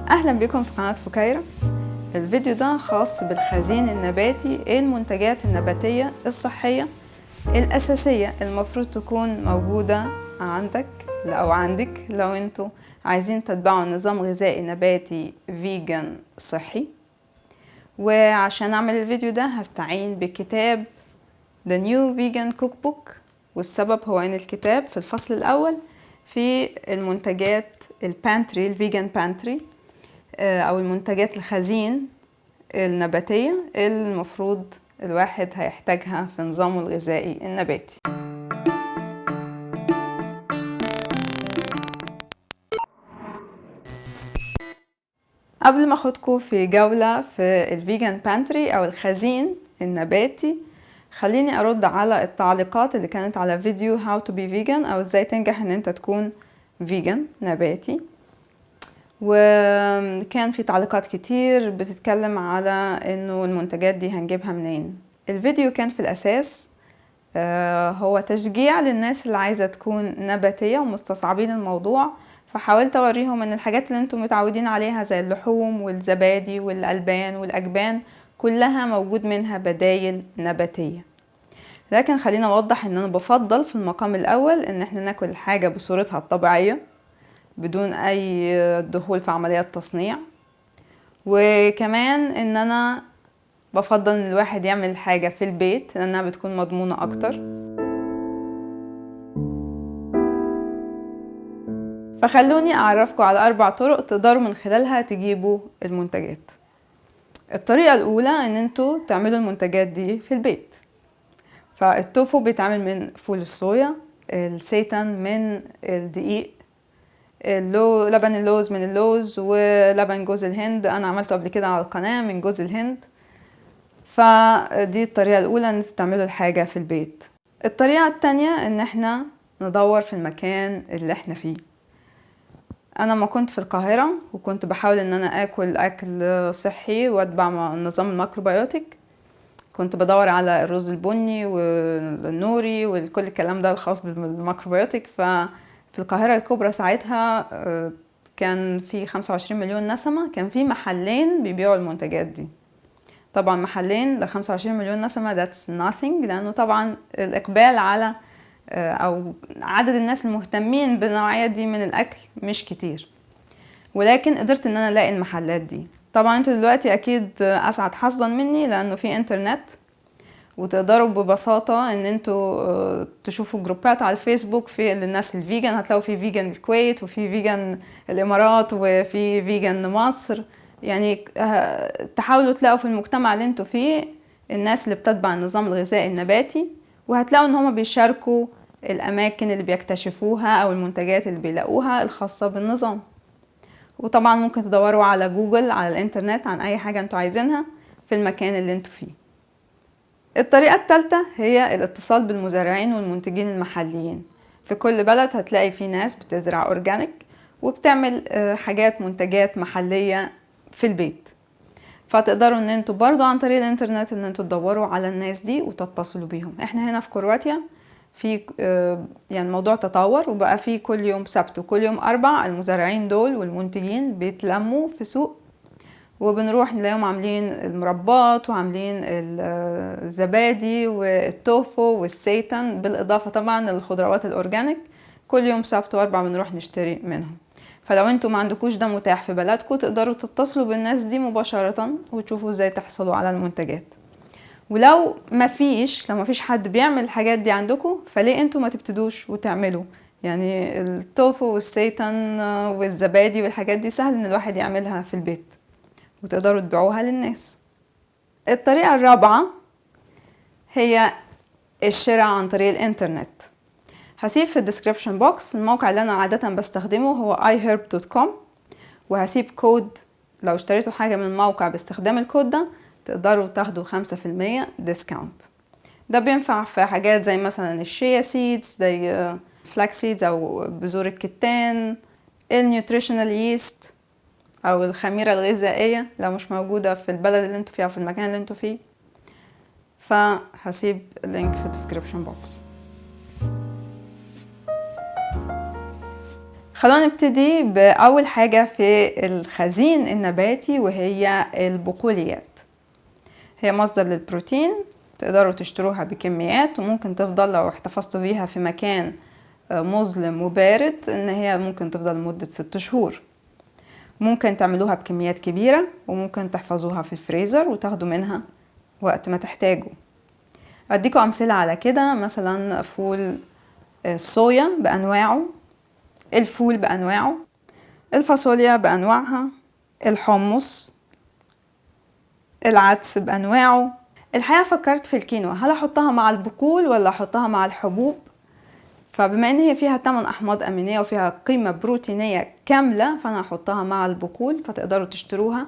أهلا بكم في قناة فكيرة. الفيديو ده خاص بالخزين النباتي، ايه المنتجات النباتية الصحية الأساسية المفروض تكون موجودة عندك أو عندك لو انتوا عايزين تتبعوا نظام غذائي نباتي فيجن صحي. وعشان أعمل الفيديو ده هستعين بكتاب The New Vegan Cookbook، والسبب هو ان الكتاب في الفصل الأول في المنتجات البانتري الفيجن بانتري أو المنتجات الخزين النباتية المفروض الواحد هيحتاجها في نظامه الغذائي النباتي. قبل ما اخدكم في جولة في الفيجن بانتري أو الخزين النباتي، خليني أرد على التعليقات اللي كانت على فيديو How to be vegan أو ازاي تنجح ان انت تكون فيجن نباتي. وكان في تعليقات كتير بتتكلم على انه المنتجات دي هنجيبها منين. الفيديو كان في الاساس هو تشجيع للناس اللي عايزة تكون نباتية ومستصعبين الموضوع، فحاولت اوريهم ان الحاجات اللي انتم متعودين عليها زي اللحوم والزبادي والألبان والأجبان كلها موجود منها بدايل نباتية. لكن خلينا اوضح ان انا بفضل في المقام الاول ان احنا ناكل الحاجة بصورتها الطبيعية بدون اي دخول في عمليات تصنيع، وكمان ان انا بفضل ان الواحد يعمل حاجة في البيت لانها بتكون مضمونة اكتر. فخلوني اعرفكم على 4 طرق تقدروا من خلالها تجيبوا المنتجات. الطريقة الاولى ان انتوا تعملوا المنتجات دي في البيت. فالتوفو بيتعمل من فول الصويا، السيتان من الدقيق، لبن اللوز من اللوز، ولبن جوز الهند انا عملته قبل كده على القناة من جوز الهند. فدي الطريقة الاولى ان انتوا تعملوا الحاجة في البيت. الطريقة التانية ان احنا ندور في المكان اللي احنا فيه. انا ما كنت في القاهرة وكنت بحاول ان انا اكل صحي واتبع نظام الميكروبيوتيك، كنت بدور على الرز البني والنوري وكل الكلام ده الخاص بالميكروبيوتيك. ففي القاهرة الكبرى ساعتها كان في 25 مليون نسمة، كان في محلين بيبيعوا المنتجات دي. طبعا محلين ل 25 مليون نسمة that's nothing، لأنه طبعا الإقبال على أو عدد الناس المهتمين بالنوعية دي من الأكل مش كتير، ولكن قدرت ان انا الاقي المحلات دي. طبعا انتوا دلوقتي اكيد اسعد حظا مني لانه في انترنت وتقدروا ببساطة ان انتوا تشوفوا جروبات على الفيسبوك في الناس الفيجن، هتلاقوا في فيجن الكويت وفي فيجن الامارات وفي فيجن مصر. يعني تحاولوا تلاقوا في المجتمع اللي انتوا فيه الناس اللي بتتبع النظام الغذائي النباتي، وهتلاقوا ان هما بيشاركوا الاماكن اللي بيكتشفوها او المنتجات اللي بيلاقوها الخاصة بالنظام. وطبعا ممكن تدوروا على جوجل على الانترنت عن اي حاجة انتوا عايزينها في المكان اللي انتوا فيه. الطريقة الثالثة هي الاتصال بالمزارعين والمنتجين المحليين. في كل بلد هتلاقي في ناس بتزرع اورجانيك وبتعمل حاجات منتجات محلية في البيت، فتقدروا ان انتوا برضو عن طريق الانترنت ان انتوا تدوروا على الناس دي وتتصلوا بيهم. احنا هنا في كرواتيا في يعني الموضوع تطور وبقى في كل يوم سبت وكل يوم اربع المزارعين دول والمنتجين بيتلموا في سوق، وبنروح نلاقيهم عاملين المربات وعاملين الزبادي والتوفو والسيتان، بالاضافه طبعا للخضروات الاورجانيك. كل يوم سبت واربع بنروح نشتري منهم. فلو انتوا ما عندكوش ده متاح في بلدكم تقدروا تتصلوا بالناس دي مباشره وتشوفوا ازاي تحصلوا على المنتجات. ولو ما فيش حد بيعمل الحاجات دي عندكم، فليه انتوا ما تبتدوش وتعملوا؟ يعني التوفو والسيتان والزبادي والحاجات دي سهل ان الواحد يعملها في البيت وتقدروا تبيعوها للناس. الطريقة الرابعة هي الشراء عن طريق الانترنت. هسيب في الديسكريبشن بوكس الموقع اللي انا عادة بستخدمه هو iherb.com، وهسيب كود لو اشتريتوا حاجة من الموقع باستخدام الكود ده تقدروا تاخدوا 5% ديسكاونت. ده بينفع في حاجات زي مثلا الشيا سيدز، زي فلاكس سيدز او بذور الكتان، النيوتريشنال ييست او الخميرة الغذائية لو مش موجودة في البلد اللي انتوا فيها او في المكان اللي انتوا فيه. فهسيب اللينك في الديسكريبشن بوكس. خلونا نبتدي بأول حاجة في الخزين النباتي، وهي البقوليات. هي مصدر للبروتين، تقدروا تشتروها بكميات، وممكن تفضل لو احتفظتوا بيها في مكان مظلم وبارد ان هي ممكن تفضل لمدة 6 شهور. ممكن تعملوها بكميات كبيرة، وممكن تحفظوها في الفريزر وتاخدوا منها وقت ما تحتاجوا. اديكم امثلة على كده، مثلا فول الصويا بانواعه، الفول بانواعه، الفاصوليا بانواعها، الحمص، العدس بانواعه. الحقيقة فكرت في الكينوا، هل احطها مع البقول ولا احطها مع الحبوب؟ فبما ان هي فيها 8 احماض امينية وفيها قيمة بروتينية كاملة، فانا هحطها مع البقول، فتقدروا تشتروها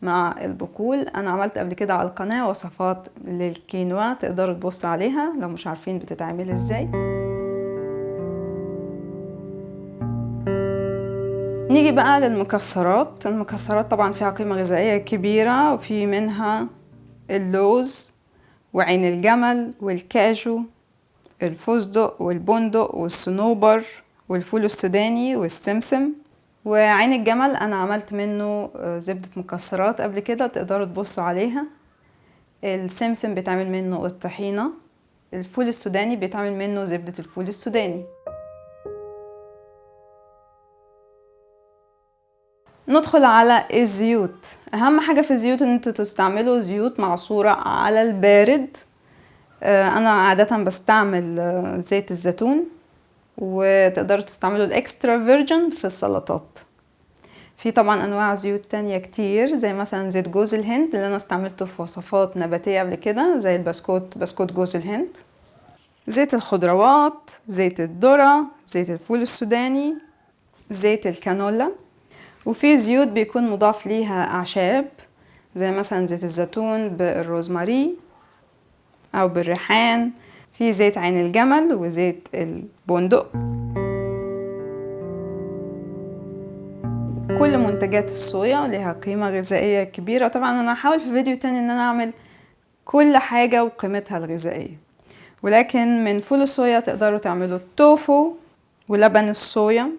مع البقول. انا عملت قبل كده على القناة وصفات للكينوا، تقدروا تبصوا عليها لو مش عارفين بتتعمل ازاي. نيجي بقى للمكسرات. المكسرات طبعا فيها قيمة غذائية كبيرة، وفي منها اللوز وعين الجمل والكاجو، الفستق والبندق والصنوبر والفول السوداني والسمسم. وعين الجمل انا عملت منه زبدة مكسرات قبل كده، تقدروا تبصوا عليها. السمسم بيتعمل منه الطحينة. الفول السوداني بيتعمل منه زبدة الفول السوداني. ندخل على الزيوت. اهم حاجة في الزيوت ان انتوا تستعملوا زيوت معصورة على البارد. انا عادة بستعمل زيت الزيتون، وتقدروا تستعملوا الاكسترا فيرجن في السلطات. في طبعا انواع زيوت تانية كتير، زي مثلا زيت جوز الهند اللي انا استعملته في وصفات نباتية قبل كده، زي بسكوت جوز الهند، زيت الخضروات، زيت الذرة، زيت الفول السوداني، زيت الكانولا. وفي زيوت بيكون مضاف ليها اعشاب، زي مثلا زيت الزيتون بالروزماري او بالريحان. في زيت عين الجمل وزيت البندق. كل منتجات الصويا لها قيمة غذائية كبيرة. طبعا انا هحاول في فيديو تاني ان انا اعمل كل حاجة وقيمتها الغذائية، ولكن من فول الصويا تقدروا تعملوا التوفو ولبن الصويا،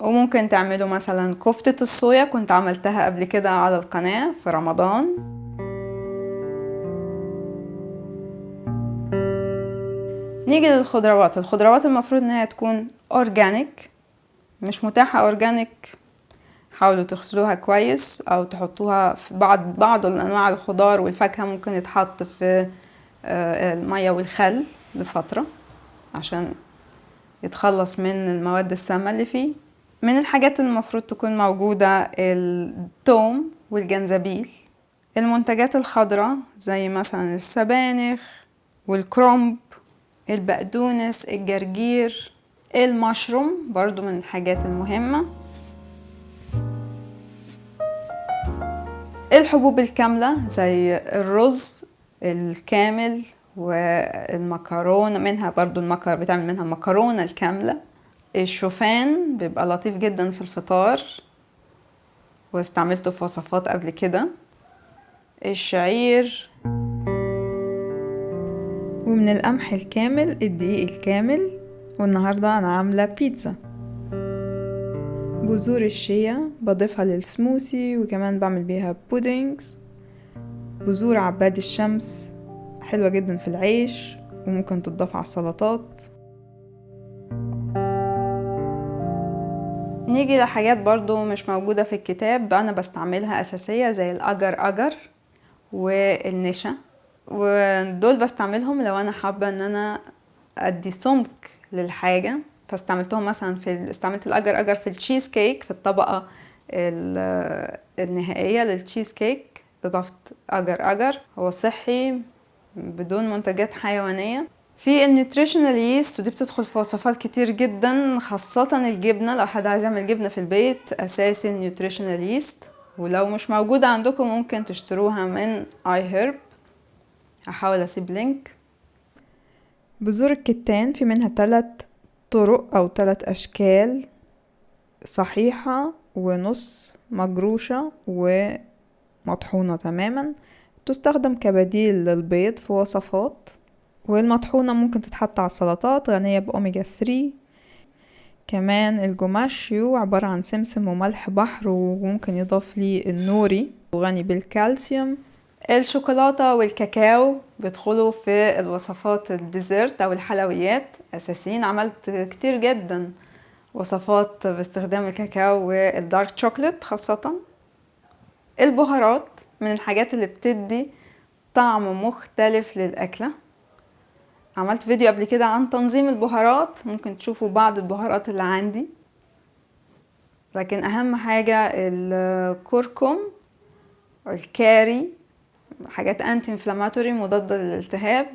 وممكن تعملوا مثلا كفتة الصويا، كنت عملتها قبل كده على القناة في رمضان. نيجي للخضروات. الخضروات المفروض انها تكون اورجانيك، مش متاحة اورجانيك حاولوا تغسلوها كويس، او تحطوها في بعض الانواع الخضار والفاكهة ممكن يتحط في المية والخل لفترة عشان يتخلص من المواد السامة اللي فيه. من الحاجات اللي المفروض تكون موجودة الثوم والجنزبيل. المنتجات الخضراء زي مثلا السبانخ والكرنب، البقدونس، الجرجير، المشروم برضو من الحاجات المهمة. الحبوب الكاملة زي الرز الكامل والمكرونة، منها برضو بتعمل منها المكرونة الكاملة. الشوفان بيبقى لطيف جدا في الفطار واستعملته في وصفات قبل كده. الشعير. ومن القمح الكامل الدقيق الكامل، والنهاردة أنا عاملة بيتزا. بذور الشيا بضيفها للسموثي، وكمان بعمل بيها بودينجز. بذور عباد الشمس حلوة جدا في العيش، وممكن تضاف على السلطات. نيجي لحاجات برضو مش موجودة في الكتاب أنا بستعملها أساسية، زي الأجر أجر والنشا، ودول بستعملهم لو أنا حابة أن أنا أدي سمك للحاجة. فاستعملتهم مثلا استعملت الأجر أجر في التشيز كيك، في الطبقة النهائية للتشيز كيك اضفت أجر أجر. هو صحي بدون منتجات حيوانية. في النيوتريشنال ييست، ودي بتدخل في وصفات كتير جدا، خاصة الجبنة. لو حد عايز يعمل جبنة في البيت أساسي النيوتريشنال ييست، ولو مش موجودة عندكم ممكن تشتروها من اي هيرب. هحاول اسيب لينك. بذور الكتان في منها 3 طرق او 3 اشكال، صحيحة ونص مجروشة ومطحونة تماما. تستخدم كبديل للبيض في وصفات، والمطحونة ممكن تتحط على السلطات، غنية بأوميجا 3 كمان الجوماشيو عبارة عن سمسم وملح بحر، وممكن يضاف لي النوري وغني بالكالسيوم. الشوكولاتة والكاكاو بيدخلوا في الوصفات الديزرت او الحلويات اساسيين. عملت كتير جدا وصفات باستخدام الكاكاو والدارك شوكليت خاصة. البهارات من الحاجات اللي بتدي طعم مختلف للأكلة. عملت فيديو قبل كده عن تنظيم البهارات، ممكن تشوفوا بعض البهارات اللي عندي. لكن أهم حاجة الكركم، الكاري، حاجات انتي انفلاماتوري مضادة للالتهاب.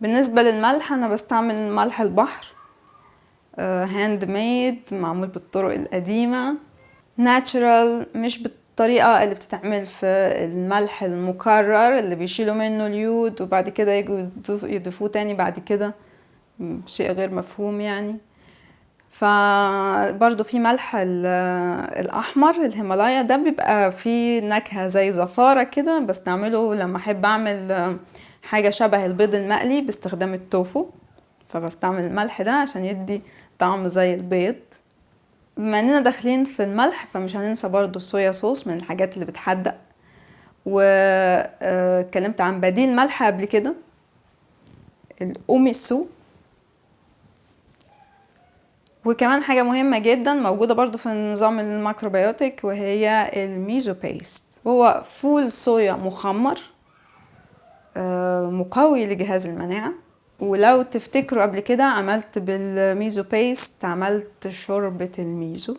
بالنسبة للملح أنا بستعمل ملح البحر هاند ميد، معمول بالطرق القديمة، ناتشرال، مش بالطريقة اللي بتتعمل في الملح المكرر اللي بيشيلوا منه اليود وبعد كده يجوا يضيفوه تاني بعد كده، شيء غير مفهوم يعني. فبرضو في ملح الأحمر الهيمالايا، ده بيبقى فيه نكهة زي زفارة كده، بستعمله لما أحب أعمل حاجة شبه البيض المقلي باستخدام التوفو، فبستعمل الملح ده عشان يدي طعم زي البيض. بما اننا داخلين في الملح فمش هننسى برضو الصويا صوص، من الحاجات اللي بتحدق. واتكلمت عن بديل ملح قبل كده، الأوميسو. وكمان حاجة مهمة جدا موجودة برضو في النظام الميكروبيوتيك، وهي الميزو بيست، وهو فول صويا مخمر مقوي لجهاز المناعة. ولو تفتكروا قبل كده عملت بالميزو بيست، عملت شوربة الميزو.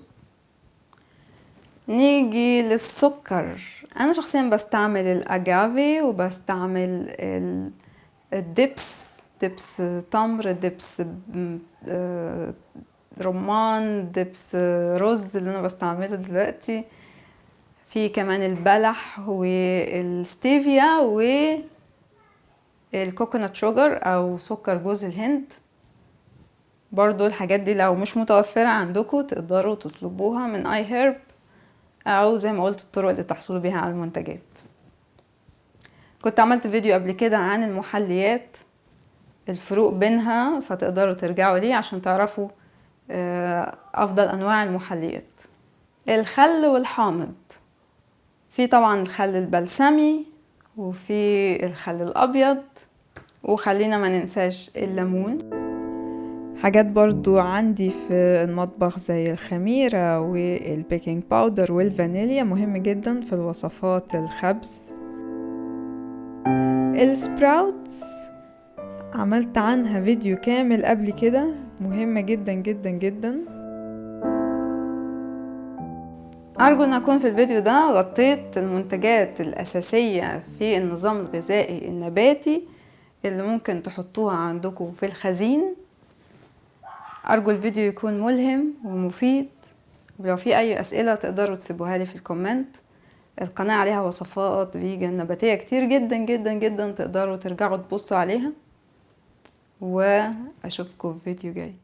نيجي للسكر. انا شخصيا بستعمل الاجافي، وبستعمل الدبس، دبس تمر، دبس رمان، دبس رز اللي انا بستعمله دلوقتي. في كمان البلح والستيفيا والكوكونات شوجر او سكر جوز الهند. برضو الحاجات دي لو مش متوفرة عندكم تقدروا تطلبوها من اي هيرب، او زي ما قلت الطرق اللي تحصلوا بيها على المنتجات. كنت عملت فيديو قبل كده عن المحليات، الفروق بينها، فتقدروا ترجعوا ليه عشان تعرفوا افضل انواع المحليات. الخل والحامض، في طبعا الخل البلسمي وفي الخل الابيض، وخلينا ما ننساش الليمون. حاجات برضو عندي في المطبخ زي الخميرة والبيكنج باودر والفانيليا، مهم جدا في الوصفات الخبز. السبراوتس عملت عنها فيديو كامل قبل كده، مهمة جدا جدا جدا. أرجو أن أكون في الفيديو ده غطيت المنتجات الأساسية في النظام الغذائي النباتي اللي ممكن تحطوها عندكم في الخزين. أرجو الفيديو يكون ملهم ومفيد، ولو في أي أسئلة تقدروا تسيبوها لي في الكومنت. القناة عليها وصفات فيجن نباتية كتير جدا جدا جدا، تقدروا ترجعوا تبصوا عليها. وأشوفكم في فيديو جاي.